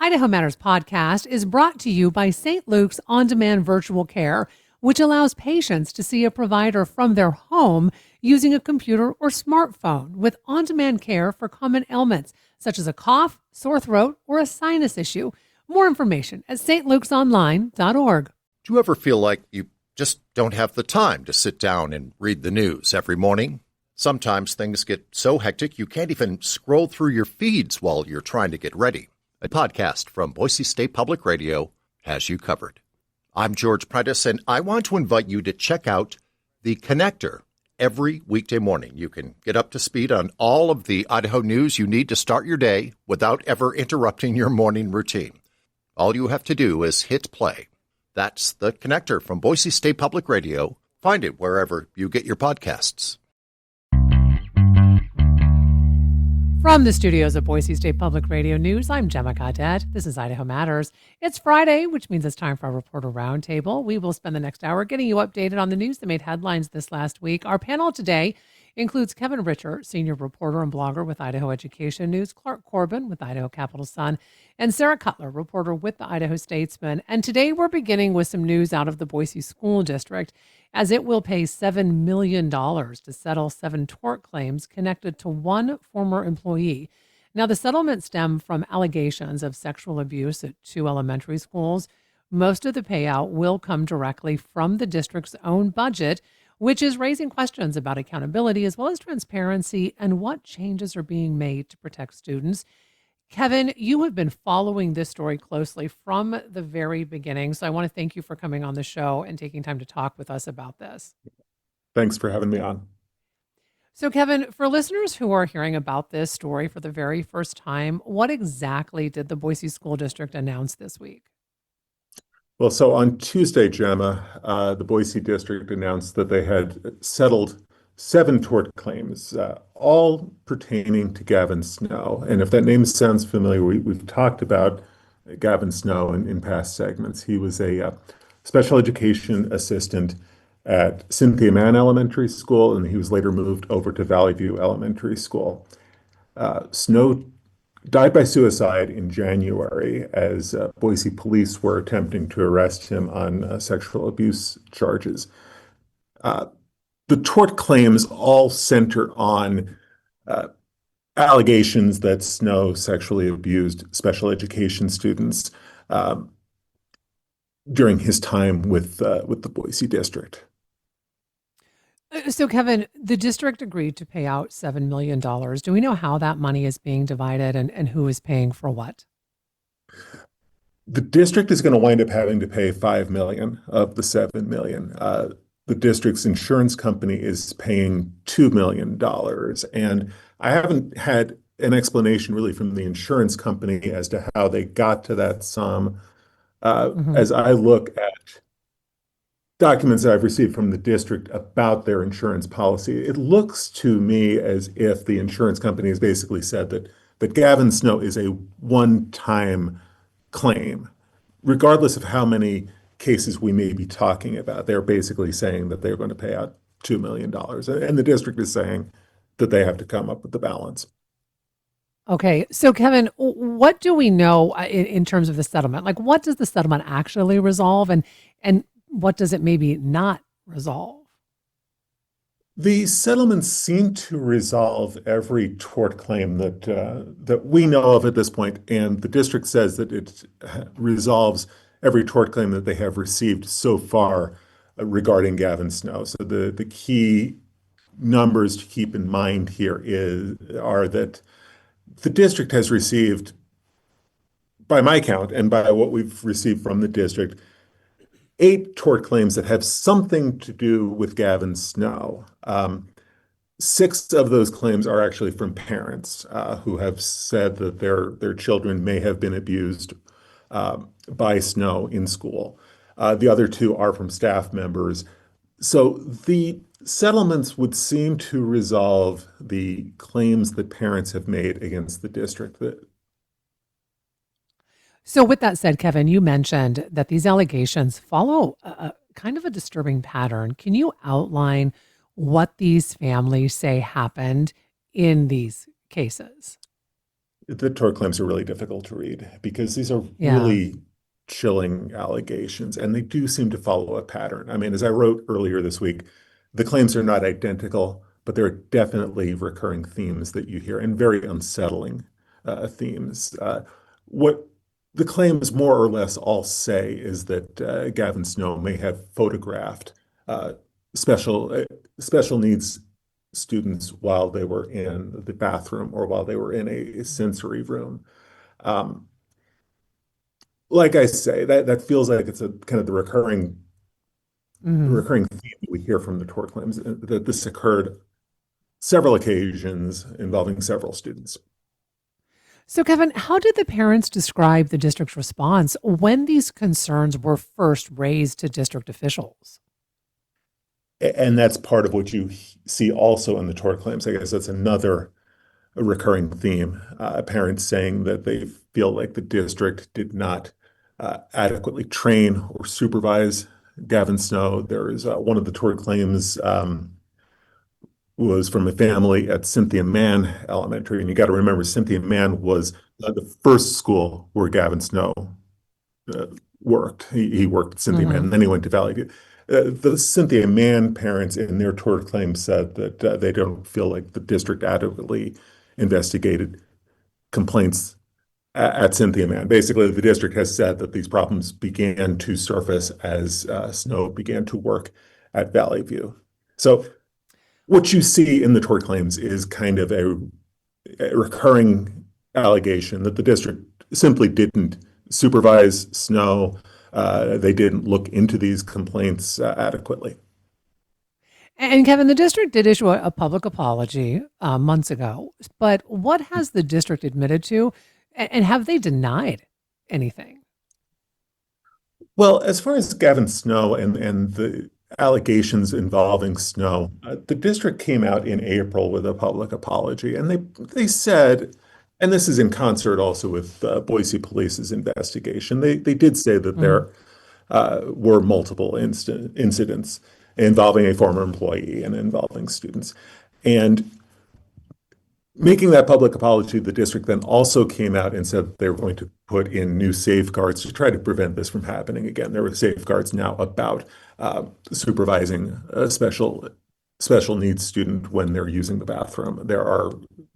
Idaho Matters podcast is brought to you by St. Luke's On-Demand Virtual Care, which allows patients to see a provider from their home using a computer or smartphone with on-demand care for common ailments, such as a cough, sore throat, or a sinus issue. More information at stlukesonline.org. Do you ever feel like you just don't have the time to sit down and read the news every morning? Sometimes things get so hectic you can't even scroll through your feeds while you're trying to get ready. A podcast from Boise State Public Radio has you covered. I'm George Prentice, and I want to invite you to check out The Connector every weekday morning. You can get up to speed on all of the Idaho news you need to start your day without ever interrupting your morning routine. All you have to do is hit play. That's The Connector from Boise State Public Radio. Find it wherever you get your podcasts. From the studios of Boise State Public Radio News, I'm Gemma Gaudette. This is Idaho Matters. It's Friday, which means it's time for our Reporter Roundtable. We will spend the next hour getting you updated on the news that made headlines this last week. Our panel today includes Kevin Richer, senior reporter and blogger with Idaho Education News, Clark Corbin with Idaho Capital Sun, and Sarah Cutler, reporter with the Idaho Statesman. And today we're beginning with some news out of the Boise School District, as it will pay $7 million to settle 7 tort claims connected to one former employee. Now, the settlement stemmed from allegations of sexual abuse at 2 elementary schools. Most of the payout will come directly from the district's own budget, which is raising questions about accountability as well as transparency and what changes are being made to protect students. Kevin, you have been following this story closely from the very beginning, so I want to thank you for coming on the show and taking time to talk with us about this. Thanks for having me on. So, Kevin, for listeners who are hearing about this story for the very first time, what exactly did the Boise School District announce this week? Well, so on Tuesday, Gemma, the Boise District announced that they had settled 7 tort claims, all pertaining to Gavin Snow. And if that name sounds familiar, we've talked about Gavin Snow in past segments. He was a special education assistant at Cynthia Mann Elementary School, and he was later moved over to Valley View Elementary School. Snow died by suicide in January as Boise police were attempting to arrest him on sexual abuse charges. The tort claims all center on allegations that Snow sexually abused special education students during his time with the Boise District. So, Kevin, the district agreed to pay out $7 million. Do we know how that money is being divided and who is paying for what? The district is going to wind up having to pay $5 million of the $7 million. The district's insurance company is paying $2 million. And I haven't had an explanation really from the insurance company as to how they got to that sum. As I look at documents that I've received from the district about their insurance policy, it looks to me as if the insurance company has basically said that Gavin Snow is a one-time claim. Regardless of how many cases we may be talking about, they're basically saying that they're going to pay out $2 million. And the district is saying that they have to come up with the balance. Okay. So, Kevin, what do we know in terms of the settlement? Like, what does the settlement actually resolve, and what does it maybe not resolve? The settlements seem to resolve every tort claim that we know of at this point, and the district says that it resolves every tort claim that they have received so far regarding Gavin Snow. So the key numbers to keep in mind here are that the district has received, by my count and by what we've received from the district, 8 tort claims that have something to do with Gavin Snow. 6 of those claims are actually from parents who have said that their children may have been abused by Snow in school. The other 2 are from staff members. So the settlements would seem to resolve the claims that parents have made against the district. So with that said, Kevin, you mentioned that these allegations follow a kind of a disturbing pattern. Can you outline what these families say happened in these cases? The tort claims are really difficult to read because these are Yeah. really chilling allegations, and they do seem to follow a pattern. I mean, as I wrote earlier this week, the claims are not identical, but there are definitely recurring themes that you hear and very unsettling themes. What the claims more or less all say is that Gavin Snow may have photographed uh, special special needs students while they were in the bathroom or while they were in a sensory room. Um, like I say, that feels like it's a kind of the Mhm. recurring theme that we hear from the tort claims that this occurred several occasions involving several students. So, Kevin, how did the parents describe the district's response when these concerns were first raised to district officials? And that's part of what you see also in the tort claims. I guess that's another recurring theme. Parents saying that they feel like the district did not adequately train or supervise Gavin Snow. There is one of the tort claims was from a family at Cynthia Mann Elementary. And you got to remember, Cynthia Mann was the first school where Gavin Snow uh, worked. He worked at Cynthia Mann, Hmm. and then he went to Valley View. The Cynthia Mann parents in their tort claim said that they don't feel like the district adequately investigated complaints at Cynthia Mann. Basically, the district has said that these problems began to surface as Snow began to work at Valley View. So what you see in the tort claims is kind of a recurring allegation that the district simply didn't supervise Snow. They didn't look into these complaints adequately. And Kevin, the district did issue a public apology months ago, but what has the district admitted to, and have they denied anything? Well, as far as Gavin Snow and the allegations involving Snow, the district came out in April with a public apology, and they said, and this is in concert also with Boise Police's investigation. They did say that Hmm. there were multiple incidents involving a former employee and involving students. And making that public apology, the district then also came out and said they were going to put in new safeguards to try to prevent this from happening again. There were safeguards now about supervising a special needs student when they're using the bathroom. There are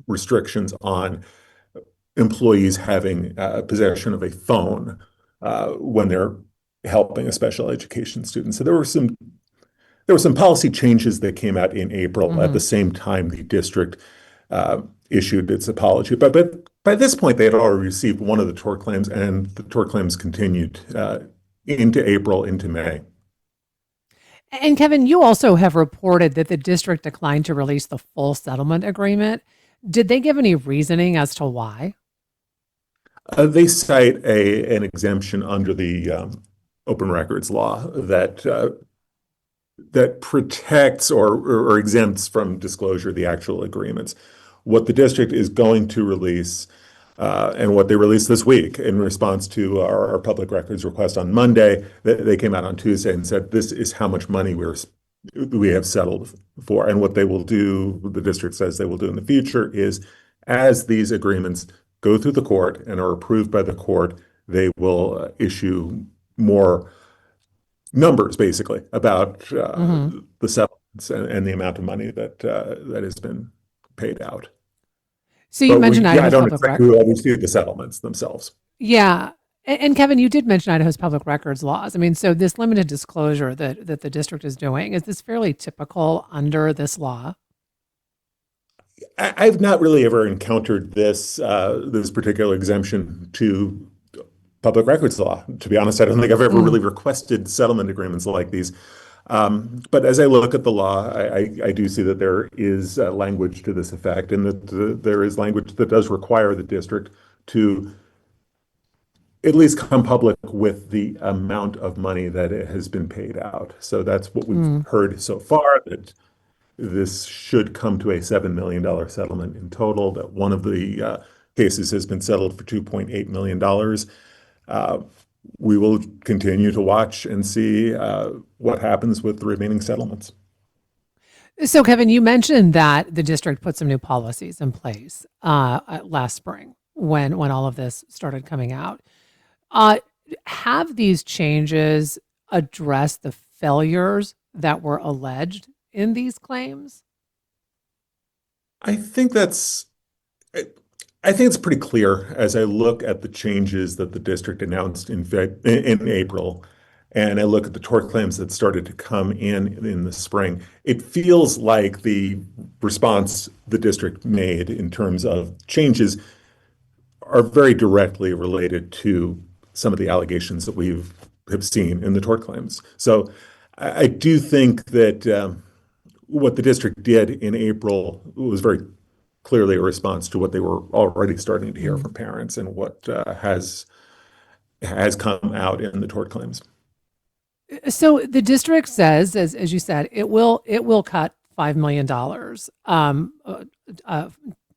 restrictions on employees having possession of a phone when they're helping a special education student. So there were some policy changes that came out in April at Hmm. the same time the district issued its apology. But by this point, they had already received one of the tort claims, and the tort claims continued into April, into May. And Kevin, you also have reported that the district declined to release the full settlement agreement. Did they give any reasoning as to why? They cite an exemption under the open records law that protects or exempts from disclosure the actual agreements. What the district is going to release and what they released this week in response to our public records request on Monday, they came out on Tuesday and said this is how much money we have settled for. And what they will do, the district says they will do in the future, is as these agreements go through the court and are approved by the court, they will issue more numbers basically about Hmm. the settlements and the amount of money that has been paid out. So you But mentioned I Idaho's don't public expect record. we will receive the settlements themselves. Yeah. And Kevin, you did mention Idaho's public records laws. I mean, so this limited disclosure that the district is doing, is this fairly typical under this law? I've not really ever encountered this particular exemption to public records law. To be honest, I don't think I've ever Mm. really requested settlement agreements like these. But as I look at the law, I do see that there is language to this effect, and that there is language that does require the district to at least come public with the amount of money that it has been paid out. So that's what we've Mm. heard so far, that this should come to a $7 million settlement in total, that one of the cases has been settled for $2.8 million. Uh, we will continue to watch and see what happens with the remaining settlements. So, Kevin, you mentioned that the district put some new policies in place last spring. when all of this started coming out. Uh, have these changes addressed the failures that were alleged in these claims? I think that's I think it's pretty clear as I look at the changes that the district announced in April, and I look at the tort claims that started to come in the spring. It feels like the response the district made in terms of changes are very directly related to some of the allegations that we've have seen in the tort claims. So I do think that what the district did in April was very clearly a response to what they were already starting to hear Mm. from parents and what has come out in the tort claims. So the district says, as you said, it will cut $5 million uh,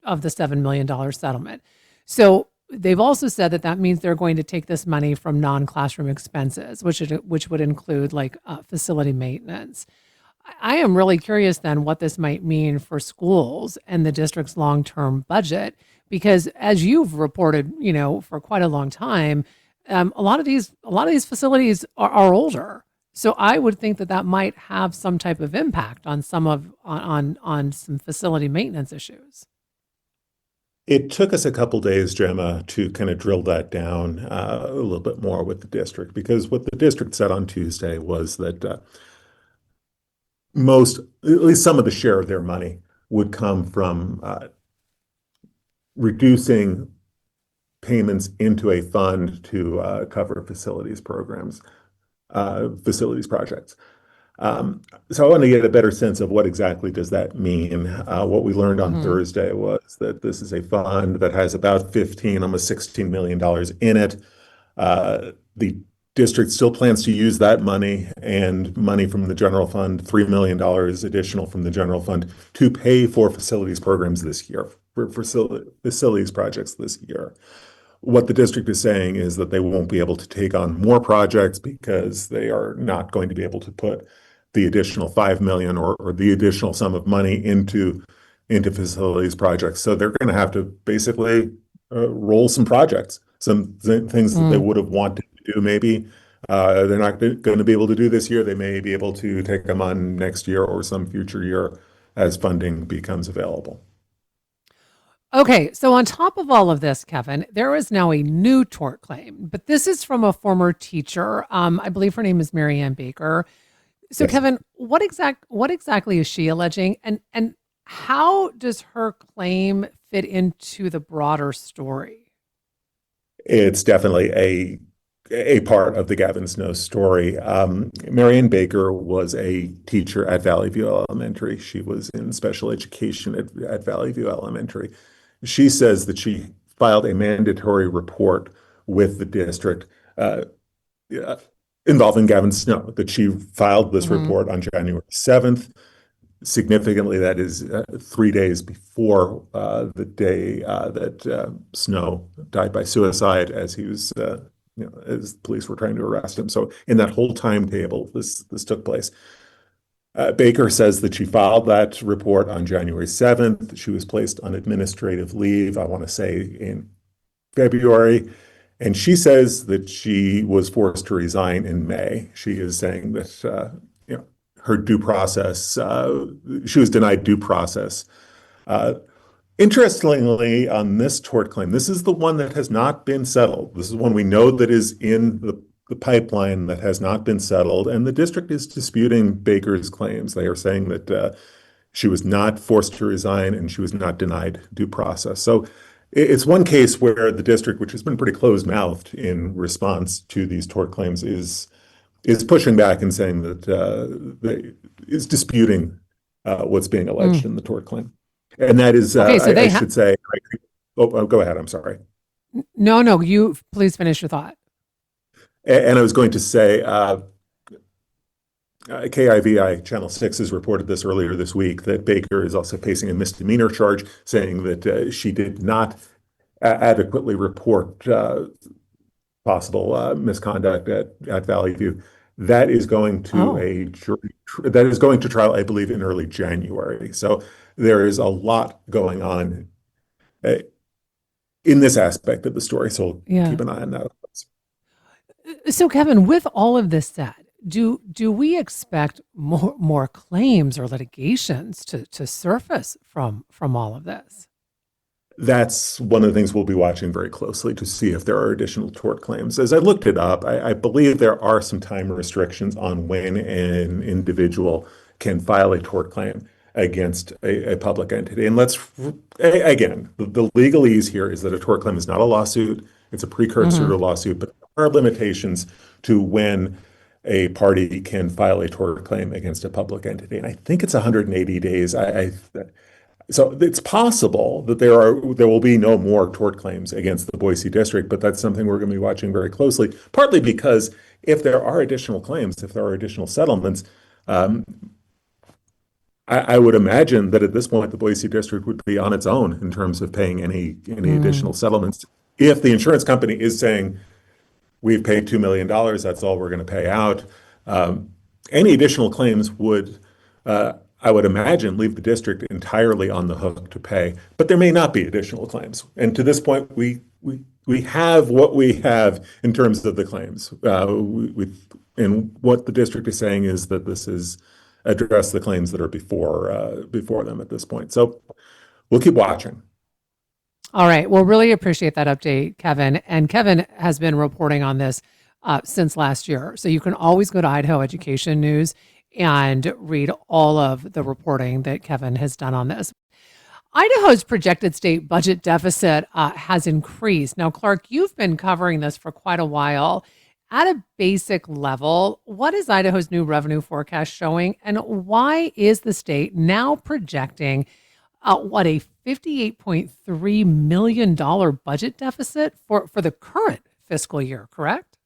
of the $7 million settlement. So they've also said that that means they're going to take this money from non-classroom expenses, which would include like facility maintenance. I am really curious then what this might mean for schools and the district's long-term budget, because as you've reported, for quite a long time, a lot of these facilities are older. So I would think that that might have some type of impact on on some facility maintenance issues. It took us a couple days, Gemma, to kind of drill that down a little bit more with the district because what the district said on Tuesday was that at least some of the share of their money would come from reducing payments into a fund to cover facilities projects. So I want to get a better sense of what exactly does that mean. What we learned on Hmm. Thursday was that this is a fund that has about 15, almost $16 million in it. The district still plans to use that money and money from the general fund, $3 million additional from the general fund to pay for facilities programs this year, for facilities projects this year. What the district is saying is that they won't be able to take on more projects because they are not going to be able to put the additional 5 million or the additional sum of money into facilities projects. So they're going to have to basically roll some projects, things that they Mm. would have wanted to do maybe. They're not going to be able to do this year. They may be able to take them on next year or some future year as funding becomes available. Okay, so on top of all of this, Kevin, there is now a new tort claim, but this is from a former teacher. I believe her name is Mary Ann Baker. So, Yes. Kevin, what exactly is she alleging, and how does her claim fit into the broader story? It's definitely a part of the Gavin Snow story. Marianne Baker was a teacher at Valley View Elementary. She was in special education at Valley View Elementary. She says that she filed a mandatory report with the district uh, uh, involving Gavin Snow, that she filed this Hmm. report on January 7th. Significantly, that is 3 days before the day that Snow died by suicide, as he was, as police were trying to arrest him. So, in that whole timetable, this took place. Baker says that she filed that report on January 7th. She was placed on administrative leave, I want to say in February. And she says that she was forced to resign in May. She is saying that her due process, she was denied due process. Uh, Interestingly, on this tort claim, this is the one that has not been settled. This is one we know that is in the pipeline that has not been settled, and the district is disputing Baker's claims. They are saying that she was not forced to resign and she was not denied due process. So it's one case where the district, which has been pretty closed-mouthed in response to these tort claims, is pushing back and saying that is disputing what's being alleged Mm. in the tort claim. And that is, Okay, so I they have should say, go ahead, I'm sorry. no, no. You please finish your thought. And I was going to say, KIVI Channel 6 has reported this earlier this week that Baker is also facing a misdemeanor charge, saying that she did not adequately report possible misconduct at Valley View. That is going to Oh, that is going to trial, I believe, in early January. So there is a lot going on. Uh, in this aspect of the story. So we'll Yeah. keep an eye on that. So, Kevin, with all of this said, do we expect more claims or litigations to surface from all of this? That's one of the things we'll be watching very closely to see if there are additional tort claims. As I looked it up, I believe there are some time restrictions on when an individual can file a tort claim against a public entity. And again, the legalese here is that a tort claim is not a lawsuit, it's a precursor to a lawsuit, but there are limitations to when a party can file a tort claim against a public entity. And I think it's 180 days. So it's possible that there will be no more tort claims against the Boise district, but that's something we're going to be watching very closely, partly because if there are additional claims, if there are additional settlements, um, I would imagine that at this point the Boise district would be on its own in terms of paying any additional settlements. If the insurance company is saying we've paid $2 million, that's all we're going to pay out, any additional claims would, I would imagine, leave the district entirely on the hook to pay. But there may not be additional claims. And to this point, we have what we have in terms of the claims. And what the district is saying is that this is address the claims that are before them at this point. So we'll keep watching. All right. Well, really appreciate that update, Kevin. And Kevin has been reporting on this since last year. So you can always go to Idaho Education News and read all of the reporting that Kevin has done on this. Idaho's projected state budget deficit has increased. Now, Clark, you've been covering this for quite a while. At a basic level, what is Idaho's new revenue forecast showing, and why is the state now projecting a $58.3 million budget deficit for the current fiscal year, correct?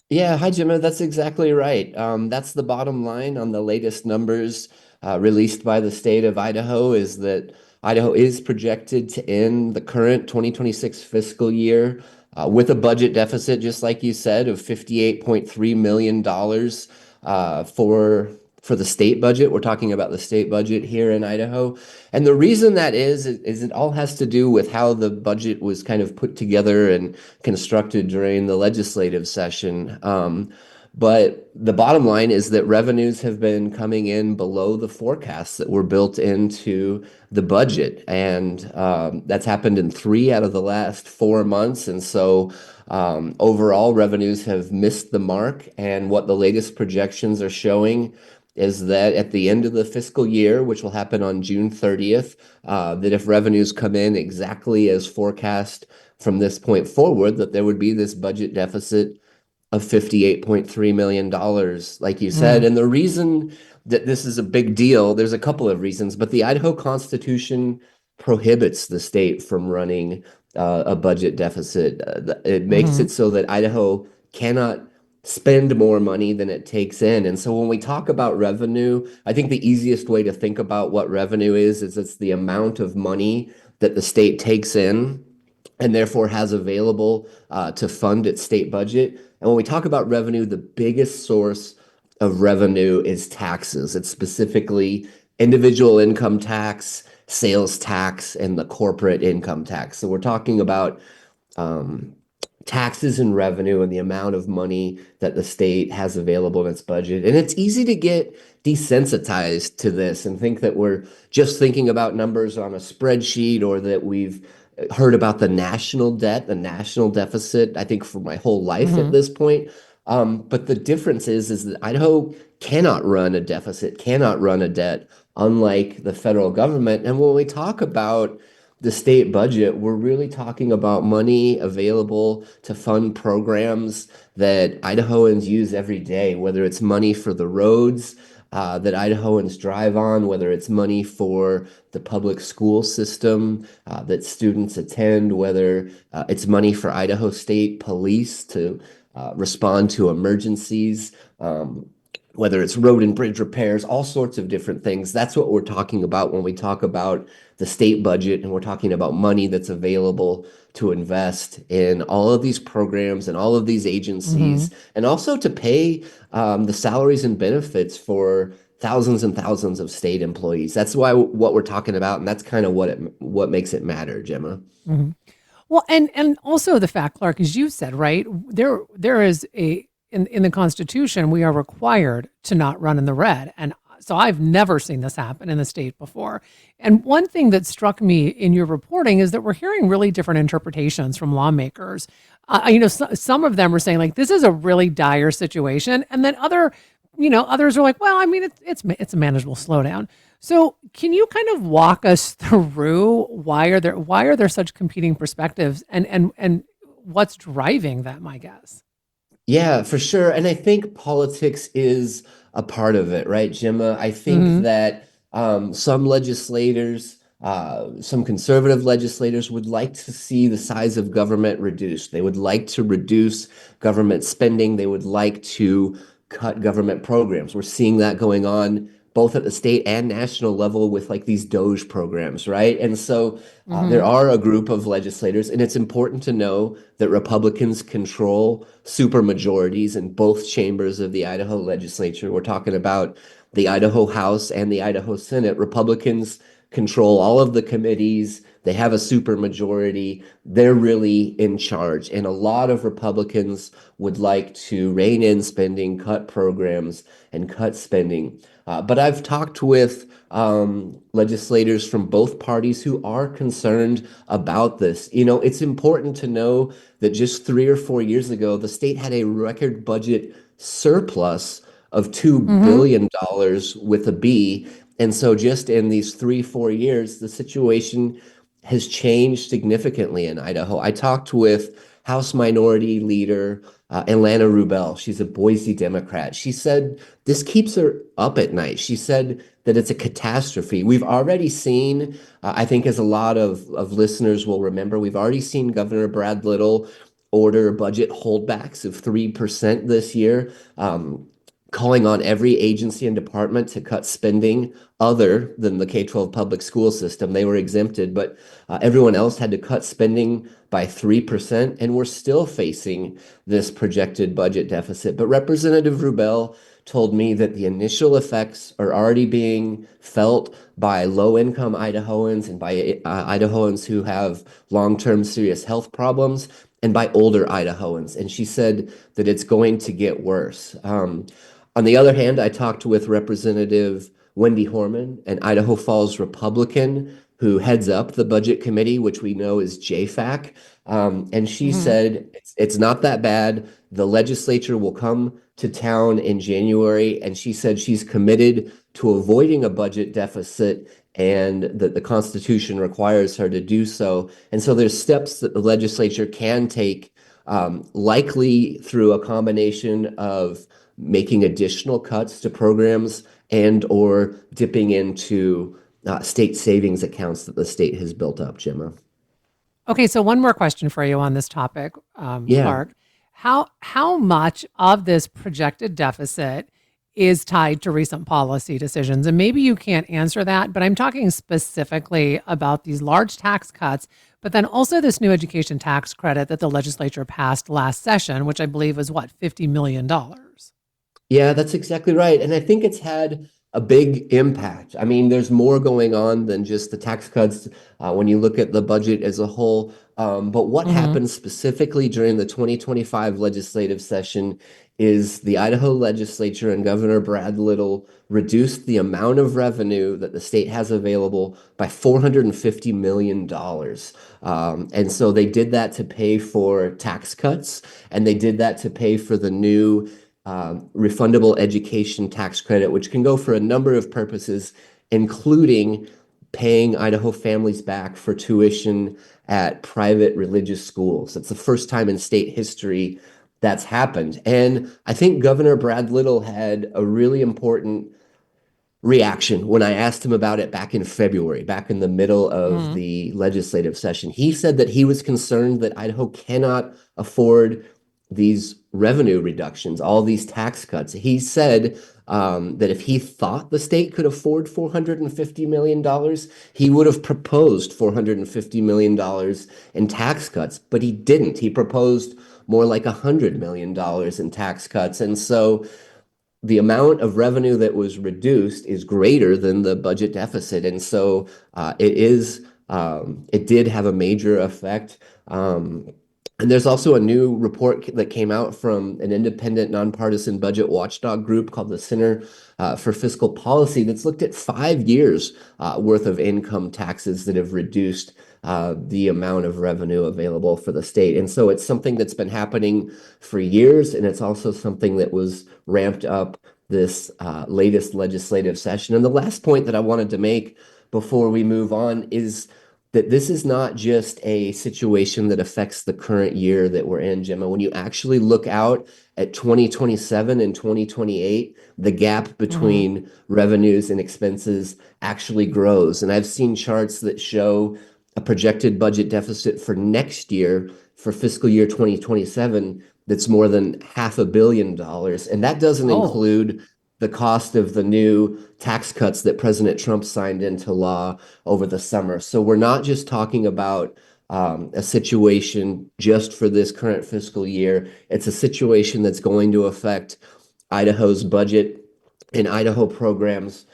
Yeah, hi, Jimmy. That's exactly right. That's the bottom line on the latest numbers released by the state of Idaho is that Idaho is projected to end the current 2026 fiscal year with a budget deficit, just like you said, of $58.3 million for the state budget. We're talking about the state budget here in Idaho. And the reason that is it all has to do with how the budget was kind of put together and constructed during the legislative session. But the bottom line is that revenues have been coming in below the forecasts that were built into the budget. And that's happened in 3 out of the last 4 months. And so overall, revenues have missed the mark. And what the latest projections are showing is that at the end of the fiscal year, which will happen on June 30th, that if revenues come in exactly as forecast from this point forward, that there would be this budget deficit of $58.3 million, like you said. And the reason that this is a big deal, there's a couple of reasons, but the Idaho Constitution prohibits the state from running a budget deficit. It makes it so that Idaho cannot spend more money than it takes in. And so when we talk about revenue, I think the easiest way to think about what revenue is it's the amount of money that the state takes in and therefore has available to fund its state budget. And when we talk about revenue, the biggest source of revenue is taxes. It's specifically individual income tax, sales tax, and the corporate income tax. So we're talking about taxes and revenue and the amount of money that the state has available in its budget. And it's easy to get desensitized to this and think that we're just thinking about numbers on a spreadsheet or that we've heard about the national debt, the national deficit, I think for my whole life at this point. But the difference is that Idaho cannot run a deficit, cannot run a debt, unlike the federal government. And when we talk about the state budget, we're really talking about money available to fund programs that Idahoans use every day, whether it's money for the roads that Idahoans drive on, whether it's money for the public school system that students attend, whether it's money for Idaho State Police to respond to emergencies, whether it's road and bridge repairs, all sorts of different things. That's what we're talking about when we talk about the state budget, and we're talking about money that's available to invest in all of these programs and all of these agencies, and also to pay the salaries and benefits for thousands and thousands of state employees. That's what we're talking about, and that's kind of what makes it matter, Gemma. Well, and also the fact, Clark, as you said, right? There is in the Constitution, we are required to not run in the red. And so I've never seen this happen in the state before. And one thing that struck me in your reporting is that we're hearing really different interpretations from lawmakers. Some of them are saying like this is a really dire situation, and then others are like, well, I mean, it's a manageable slowdown. So can you kind of walk us through why are there such competing perspectives and what's driving them, I guess? Yeah, for sure. And I think politics is a part of it, right, Gemma? I think Hmm. that some legislators, some conservative legislators would like to see the size of government reduced. They would like to reduce government spending. They would like to cut government programs. We're seeing that going on both at the state and national level with like these Doge programs, right? And so there Hmm. are a group of legislators, and it's important to know that Republicans control supermajorities in both chambers of the Idaho legislature. We're talking about the Idaho House and the Idaho Senate. Republicans control all of the committees. They have a supermajority. They're really in charge. And a lot of Republicans would like to rein in spending, cut programs, and cut spending. But I've talked with legislators from both parties who are concerned about this. You know, it's important to know that just 3 or 4 years ago, the state had a record budget surplus of $2 Hmm. billion with a B. And so just in these 3, 4 years, the situation has changed significantly in Idaho. I talked with House Minority Leader Alana Rubel. She's a Boise Democrat. She said this keeps her up at night. She said that it's a catastrophe. We've already seen, I think, as a lot of listeners will remember, we've already seen Governor Brad Little order budget holdbacks of 3% this year. Calling on every agency and department to cut spending other than the K-12 public school system. They were exempted, but everyone else had to cut spending by 3%, and we're still facing this projected budget deficit. But Representative Rubel told me that the initial effects are already being felt by low-income Idahoans and by Idahoans who have long-term serious health problems and by older Idahoans. And she said that it's going to get worse. On the other hand, I talked with Representative Wendy Horman, an Idaho Falls Republican who heads up the budget committee, which we know is JFAC. And she Hmm. said it's not that bad. The legislature will come to town in January. And she said she's committed to avoiding a budget deficit and that the Constitution requires her to do so. And so there's steps that the legislature can take, likely through a combination of making additional cuts to programs and or dipping into state savings accounts that the state has built up, Gemma. Okay, so one more question for you on this topic, Yeah. Clark. How much of this projected deficit is tied to recent policy decisions? And maybe you can't answer that, but I'm talking specifically about these large tax cuts, but then also this new education tax credit that the legislature passed last session, which I believe was what, $50 million. Yeah, that's exactly right. And I think it's had a big impact. I mean, there's more going on than just the tax cuts when you look at the budget as a whole. But what Hmm. happened specifically during the 2025 legislative session is the Idaho legislature and Governor Brad Little reduced the amount of revenue that the state has available by $450 million. And so they did that to pay for tax cuts, and they did that to pay for the new refundable education tax credit, which can go for a number of purposes, including paying Idaho families back for tuition at private religious schools. It's the first time in state history that's happened. And I think Governor Brad Little had a really important reaction when I asked him about it back in February, back in the middle of Hmm. the legislative session. He said that he was concerned that Idaho cannot afford these revenue reductions, all these tax cuts. He said that if he thought the state could afford $450 million, he would have proposed $450 million in tax cuts, but he didn't. He proposed more like $100 million in tax cuts. And so the amount of revenue that was reduced is greater than the budget deficit. And so it did have a major effect. And there's also a new report that came out from an independent, nonpartisan budget watchdog group called the Center for Fiscal Policy that's looked at 5 years worth of income taxes that have reduced the amount of revenue available for the state. And so it's something that's been happening for years, and it's also something that was ramped up this latest legislative session. And the last point that I wanted to make before we move on is that this is not just a situation that affects the current year that we're in, Gemma. When you actually look out at 2027 and 2028, the gap between revenues and expenses actually grows. And I've seen charts that show a projected budget deficit for next year, for fiscal year 2027, that's more than $500 million. And that doesn't include the cost of the new tax cuts that President Trump signed into law over the summer. So we're not just talking about a situation just for this current fiscal year. It's a situation that's going to affect Idaho's budget and Idaho programs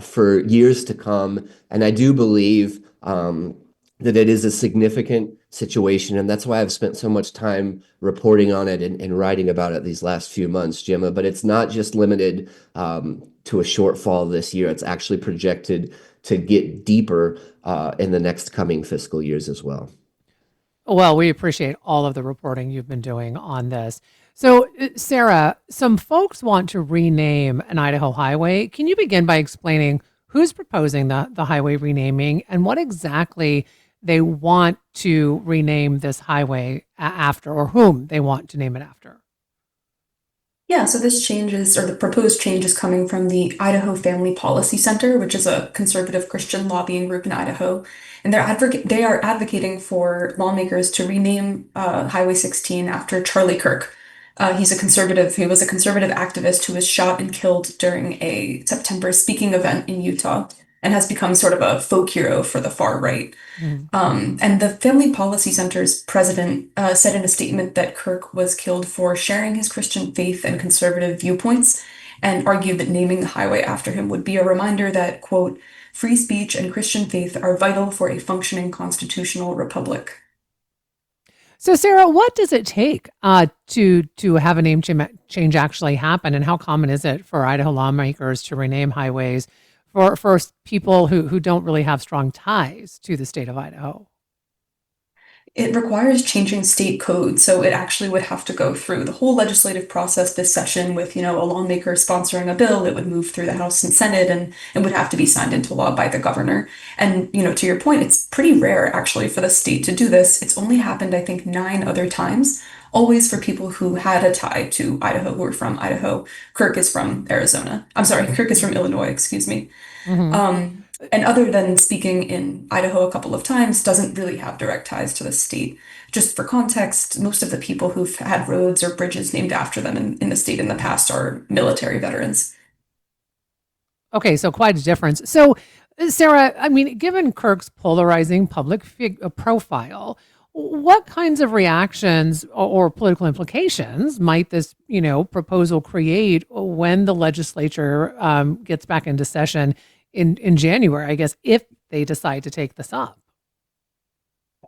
for years to come. And I do believe that it is a significant situation. And that's why I've spent so much time reporting on it and writing about it these last few months, Gemma. But it's not just limited to a shortfall this year. It's actually projected to get deeper in the next coming fiscal years as well. Well, we appreciate all of the reporting you've been doing on this. So, Sarah, some folks want to rename an Idaho highway. Can you begin by explaining who's proposing the highway renaming and what exactly they want to rename this highway after, or whom they want to name it after? Yeah, so this changes, or the proposed change is coming from the Idaho Family Policy Center, which is a conservative Christian lobbying group in Idaho. And they are advocating for lawmakers to rename Highway 16 after Charlie Kirk. He was a conservative activist who was shot and killed during a September speaking event in Utah and has become sort of a folk hero for the far right. And the Family Policy Center's president said in a statement that Kirk was killed for sharing his Christian faith and conservative viewpoints, and argued that naming the highway after him would be a reminder that, quote, free speech and Christian faith are vital for a functioning constitutional republic. So, Sarah, what does it take to have a name change actually happen, and how common is it for Idaho lawmakers to rename highways for people who don't really have strong ties to the state of Idaho? It requires changing state code, so it actually would have to go through the whole legislative process this session with, a lawmaker sponsoring a bill that would move through the House and Senate and would have to be signed into law by the governor. And, to your point, it's pretty rare actually for the state to do this. It's only happened, I think, 9 other times, always for people who had a tie to Idaho, who are from Idaho. Kirk is from Arizona. I'm sorry, Kirk is from Illinois, excuse me. And other than speaking in Idaho a couple of times, doesn't really have direct ties to the state. Just for context, most of the people who've had roads or bridges named after them in the state in the past are military veterans. Okay, so quite a difference. So, Sarah, I mean, given Kirk's polarizing public profile, what kinds of reactions or political implications might this, proposal create when the legislature gets back into session in January, I guess, if they decide to take this up?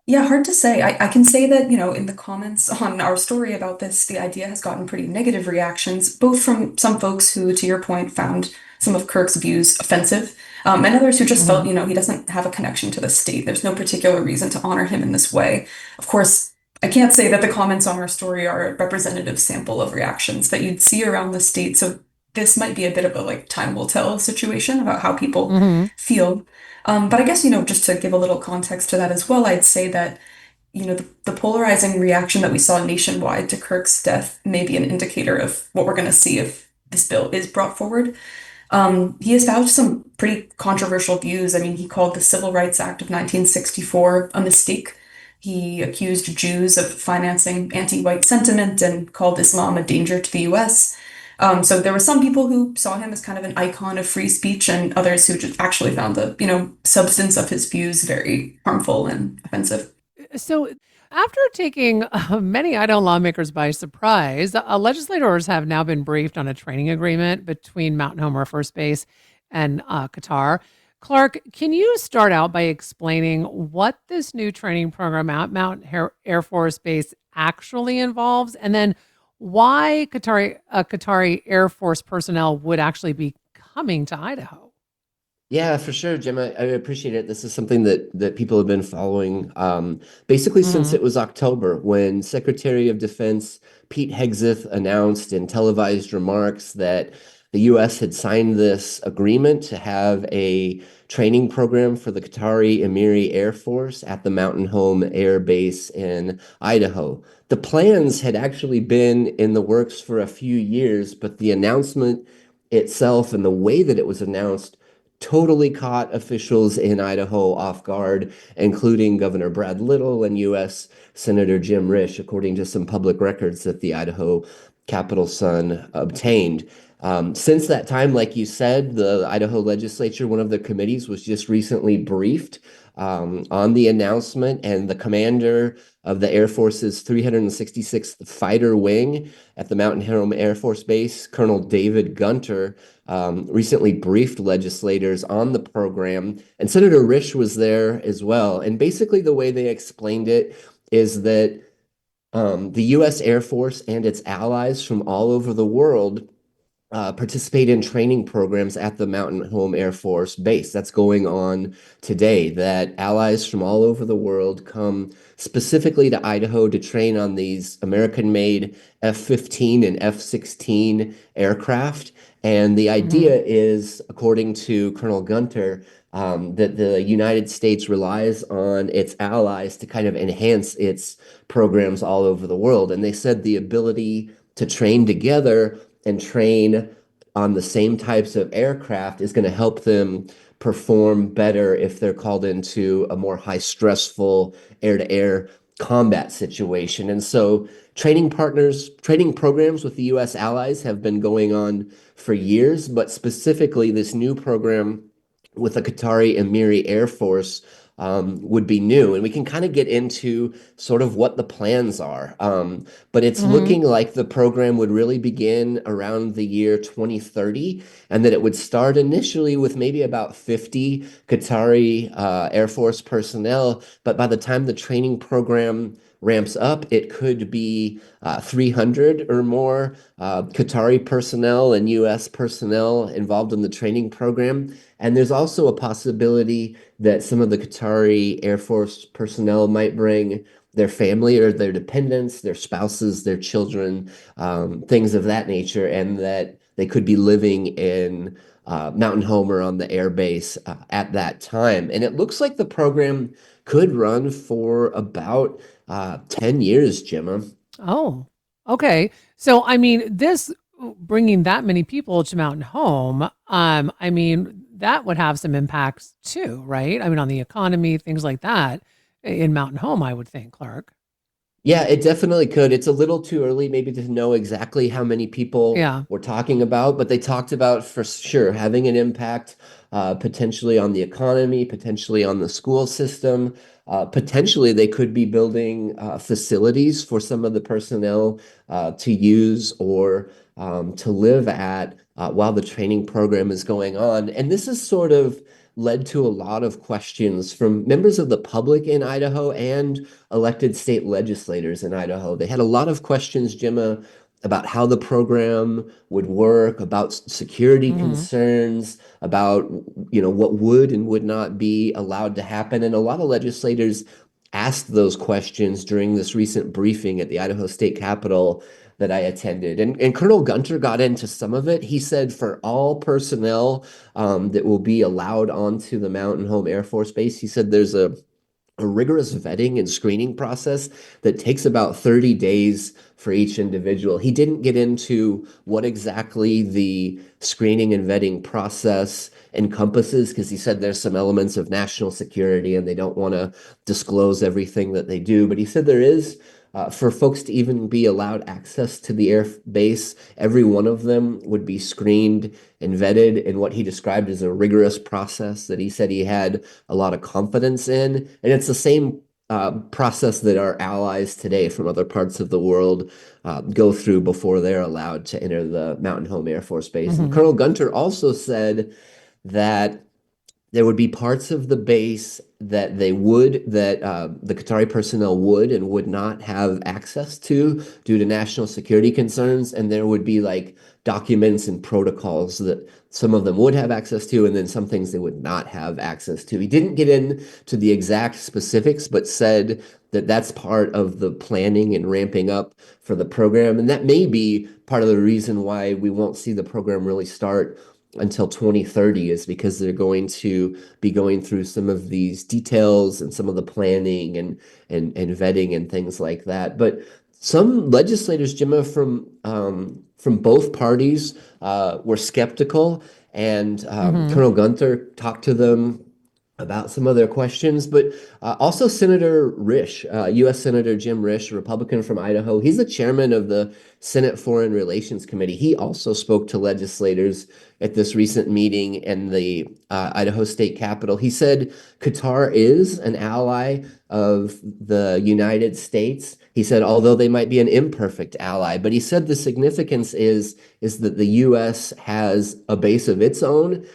Yeah, hard to say. I can say that, in the comments on our story about this, the idea has gotten pretty negative reactions, both from some folks who, to your point, found some of Kirk's views offensive, and others who just felt, he doesn't have a connection to the state. There's no particular reason to honor him in this way. Of course, I can't say that the comments on our story are a representative sample of reactions that you'd see around the state. So this might be a bit of a time will tell situation about how people feel. But I guess, just to give a little context to that as well, I'd say that, the polarizing reaction that we saw nationwide to Kirk's death may be an indicator of what we're going to see if this bill is brought forward. He espoused some pretty controversial views. I mean, he called the Civil Rights Act of 1964 a mistake. He accused Jews of financing anti-white sentiment and called Islam a danger to the U.S. So there were some people who saw him as kind of an icon of free speech, and others who just actually found the, substance of his views very harmful and offensive. So after taking many Idaho lawmakers by surprise, legislators have now been briefed on a training agreement between Mountain Home Air Force Base and Qatar. Clark, can you start out by explaining what this new training program at Air Force Base actually involves, and then why Qatari Air Force personnel would actually be coming to Idaho? Yeah, for sure, Jim. I appreciate it. This is something that people have been following basically since Hmm. it was October when Secretary of Defense Pete Hegseth announced in televised remarks that the U.S. had signed this agreement to have a training program for the Qatari Emiri Air Force at the Mountain Home Air Base in Idaho. The plans had actually been in the works for a few years, but the announcement itself and the way that it was announced totally caught officials in Idaho off guard, including Governor Brad Little and U.S. Senator Jim Risch, according to some public records that the Idaho Capitol Sun obtained. Since that time, like you said, the Idaho legislature, one of the committees, was just recently briefed on the announcement, and the commander of the Air Force's 366th Fighter Wing at the Mountain Home Air Force Base, Colonel David Gunter, recently briefed legislators on the program, and Senator Risch was there as well. And basically, the way they explained it is that the U.S. Air Force and its allies from all over the world participate in training programs at the Mountain Home Air Force Base. That's going on today, that allies from all over the world come specifically to Idaho to train on these American-made F-15 and F-16 aircraft. And the Hmm. idea is, according to Colonel Gunter, that the United States relies on its allies to kind of enhance its programs all over the world. And they said the ability to train together and train on the same types of aircraft is going to help them perform better if they're called into a more high stressful air-to-air combat situation. And so training programs with the US allies have been going on for years, but specifically this new program with the Qatari Emiri Air Force would be new. And we can kind of get into sort of what the plans are. But it's Hmm. looking like the program would really begin around the year 2030, and that it would start initially with maybe about 50 Qatari Air Force personnel. But by the time the training program ramps up, it could be 300 or more Qatari personnel and U.S. personnel involved in the training program. And there's also a possibility that some of the Qatari Air Force personnel might bring their family or their dependents, their spouses, their children, things of that nature, and that they could be living in Mountain Home or on the air base at that time. And it looks like the program could run for about 10 years, Gemma. Oh, okay. So, I mean, this bringing that many people to Mountain Home, I mean, that would have some impacts too, right? I mean, on the economy, things like that in Mountain Home, I would think, Clark. Yeah, it definitely could. It's a little too early maybe to know exactly how many people Yeah. we're talking about, but they talked about for sure having an impact potentially on the economy, potentially on the school system. Potentially, they could be building facilities for some of the personnel to use or to live at while the training program is going on. And this is sort of led to a lot of questions from members of the public in Idaho and elected state legislators in Idaho. They had a lot of questions, Gemma, about how the program would work, about security Hmm. concerns, about what would and would not be allowed to happen. And a lot of legislators asked those questions during this recent briefing at the Idaho State Capitol that I attended. And Colonel Gunter got into some of it. He said for all personnel that will be allowed onto the Mountain Home Air Force Base, he said there's a rigorous vetting and screening process that takes about 30 days for each individual. He didn't get into what exactly the screening and vetting process encompasses because he said there's some elements of national security and they don't want to disclose everything that they do. But he said there is for folks to even be allowed access to the air base, every one of them would be screened and vetted in what he described as a rigorous process that he said he had a lot of confidence in. And it's the same process that our allies today from other parts of the world go through before they're allowed to enter the Mountain Home Air Force Base. And Hmm. Colonel Gunter also said that there would be parts of the base that the Qatari personnel would and would not have access to due to national security concerns, and there would be like documents and protocols that some of them would have access to, and then some things they would not have access to. He didn't get into the exact specifics, but said that that's part of the planning and ramping up for the program, and that may be part of the reason why we won't see the program really start until 2030 is because they're going to be going through some of these details and some of the planning and vetting and things like that. But some legislators, Gemma, from both parties were skeptical, and Colonel Gunther talked to them about some of their questions, but also Senator Risch, U.S. Senator Jim Risch, a Republican from Idaho. He's the chairman of the Senate Foreign Relations Committee. He also spoke to legislators at this recent meeting in the Idaho State Capitol. He said Qatar is an ally of the United States. He said, although they might be an imperfect ally, but he said the significance is that the U.S. has a base of its own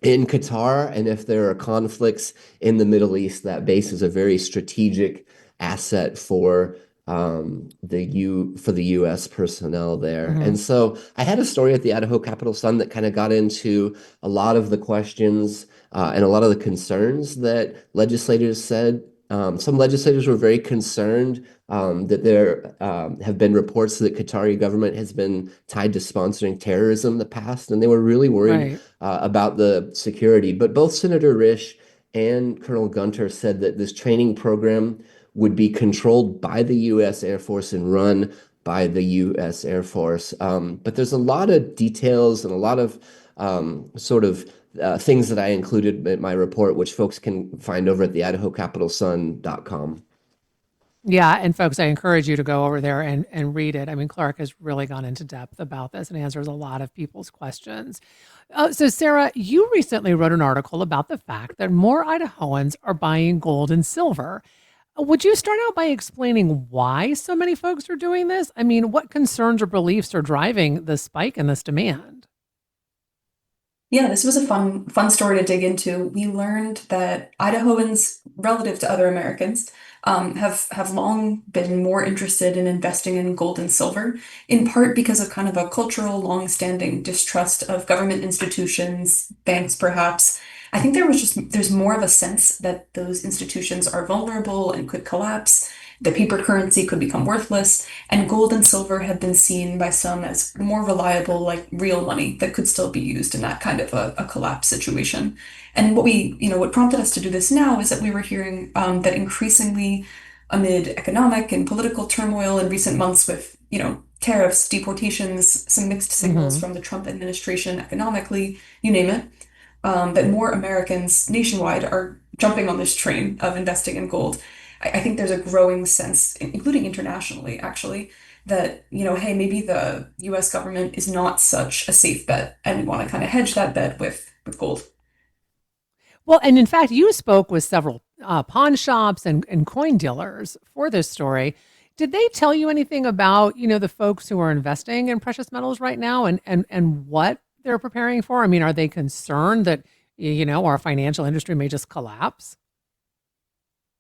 in Qatar, and if there are conflicts in the Middle East, that base is a very strategic asset for the U.S. personnel there. And so I had a story at the Idaho Capital Sun that kind of got into a lot of the questions and a lot of the concerns that legislators said. Some legislators were very concerned that there have been reports that Qatari government has been tied to sponsoring terrorism in the past, and they were really worried about the security. But both Senator Risch and Colonel Gunter said that this training program would be controlled by the U.S. Air Force and run by the U.S. Air Force. But there's a lot of details and a lot of things that I included in my report, which folks can find over at the idahocapitalsun.com. Yeah, and folks, I encourage you to go over there and read it. I mean, Clark has really gone into depth about this and answers a lot of people's questions. So, Sarah, you recently wrote an article about the fact that more Idahoans are buying gold and silver. Would you start out by explaining why so many folks are doing this? I mean, what concerns or beliefs are driving the spike in this demand? Yeah, this was a fun story to dig into. We learned that Idahoans, relative to other Americans, have long been more interested in investing in gold and silver, in part because of kind of a cultural, long-standing distrust of government institutions, banks, perhaps. I think there's more of a sense that those institutions are vulnerable and could collapse. The paper currency could become worthless, and gold and silver have been seen by some as more reliable, like real money that could still be used in that kind of a collapse situation. And what prompted us to do this now is that we were hearing that increasingly amid economic and political turmoil in recent months with, tariffs, deportations, some mixed signals from the Trump administration economically, you name it, that more Americans nationwide are jumping on this train of investing in gold. I think there's a growing sense, including internationally, actually, that, hey, maybe the US government is not such a safe bet, and we want to kind of hedge that bet with gold. Well, and in fact, you spoke with several pawn shops and coin dealers for this story. Did they tell you anything about, the folks who are investing in precious metals right now and what they're preparing for? I mean, are they concerned that, our financial industry may just collapse?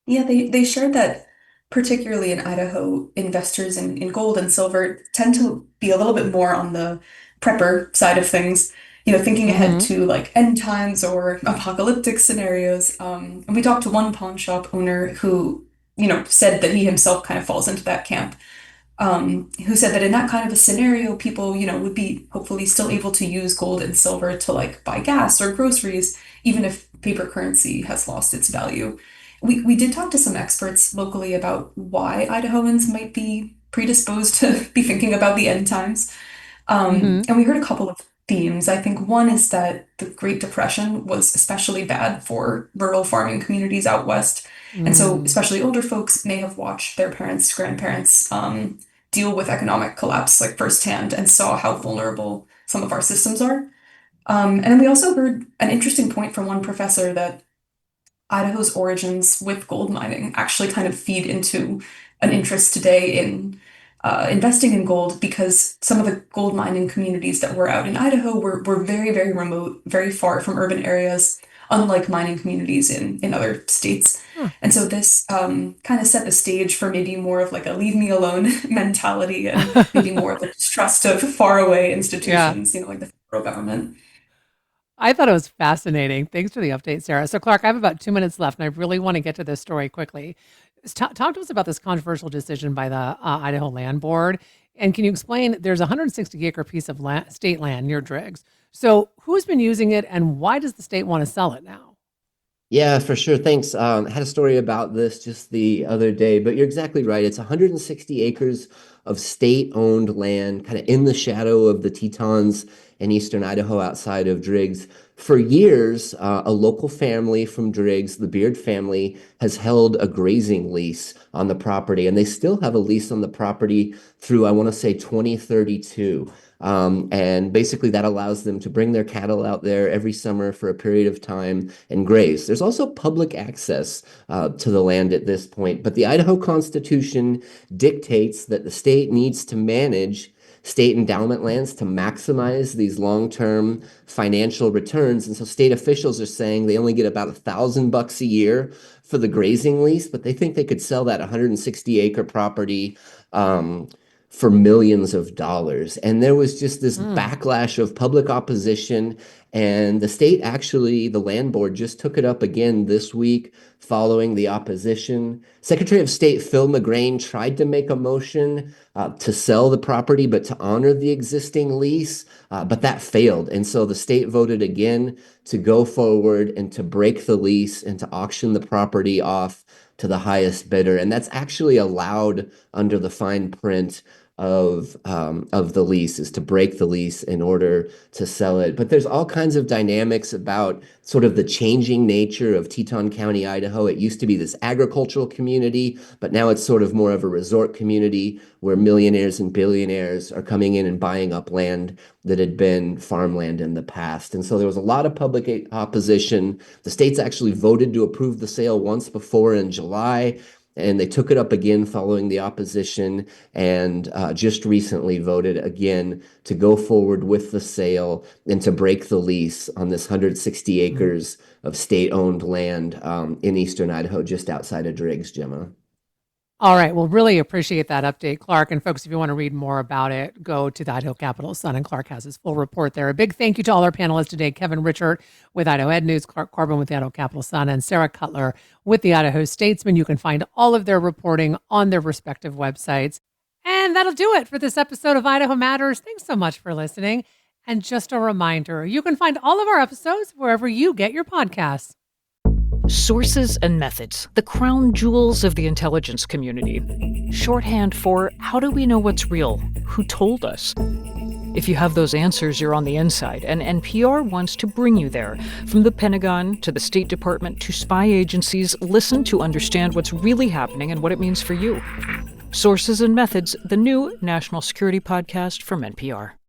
Yeah, they shared that particularly in Idaho, investors in gold and silver tend to be a little bit more on the prepper side of things, thinking ahead to like end times or apocalyptic scenarios. And we talked to one pawn shop owner who, said that he himself kind of falls into that camp. Who said that in that kind of a scenario, people, would be hopefully still able to use gold and silver to like buy gas or groceries, even if paper currency has lost its value. We did talk to some experts locally about why Idahoans might be predisposed to be thinking about the end times. And we heard a couple of themes. I think one is that the Great Depression was especially bad for rural farming communities out west. And so, especially older folks may have watched their parents, grandparents deal with economic collapse like firsthand and saw how vulnerable some of our systems are. And then we also heard an interesting point from one professor that Idaho's origins with gold mining actually kind of feed into an interest today in investing in gold because some of the gold mining communities that were out in Idaho were very, very remote, very far from urban areas. unlike mining communities in other states. And so this kind of set the stage for maybe more of like a leave me alone mentality and maybe more of the distrust of faraway Yeah. institutions, like the federal government. I thought it was fascinating. Thanks for the update, Sarah. So, Clark, I have about 2 minutes left, and I really want to get to this story quickly. Talk to us about this controversial decision by the Idaho Land Board. And can you explain, there's a 160-acre piece of state land near Driggs. So who's been using it, and why does the state want to sell it now? Yeah, for sure. Thanks. I had a story about this just the other day, but you're exactly right. It's 160 acres of state-owned land, kind of in the shadow of the Tetons in eastern Idaho outside of Driggs. For years, a local family from Driggs, the Beard family, has held a grazing lease on the property, and they still have a lease on the property through, I want to say, 2032. And basically that allows them to bring their cattle out there every summer for a period of time and graze. There's also public access to the land at this point, but the Idaho Constitution dictates that the state needs to manage state endowment lands to maximize these long-term financial returns. And so state officials are saying they only get about $1,000 a year for the grazing lease, but they think they could sell that 160-acre property for millions of dollars. And there was just this backlash of public opposition. And the state actually, the land board, just took it up again this week following the opposition. Secretary of State Phil McGrain tried to make a motion to sell the property, but to honor the existing lease, but that failed. And so the state voted again to go forward and to break the lease and to auction the property off to the highest bidder. And that's actually allowed under the fine print of the lease, is to break the lease in order to sell it. But there's all kinds of dynamics about sort of the changing nature of Teton County, Idaho. It used to be this agricultural community, but now it's sort of more of a resort community where millionaires and billionaires are coming in and buying up land that had been farmland in the past. And so there was a lot of public opposition. The state's actually voted to approve the sale once before in July, and they took it up again following the opposition, and just recently voted again to go forward with the sale and to break the lease on this 160 acres of state-owned land in eastern Idaho, just outside of Driggs, Gemma. All right. Well, really appreciate that update, Clark. And folks, if you want to read more about it, go to the Idaho Capital Sun, and Clark has his full report there. A big thank you to all our panelists today, Kevin Richert with Idaho Ed News, Clark Corbin with the Idaho Capital Sun, and Sarah Cutler with the Idaho Statesman. You can find all of their reporting on their respective websites. And that'll do it for this episode of Idaho Matters. Thanks so much for listening. And just a reminder, you can find all of our episodes wherever you get your podcasts. Sources and methods, the crown jewels of the intelligence community. Shorthand for how do we know what's real? Who told us? If you have those answers, you're on the inside, and NPR wants to bring you there. From the Pentagon to the State Department to spy agencies, listen to understand what's really happening and what it means for you. Sources and Methods, the new national security podcast from NPR.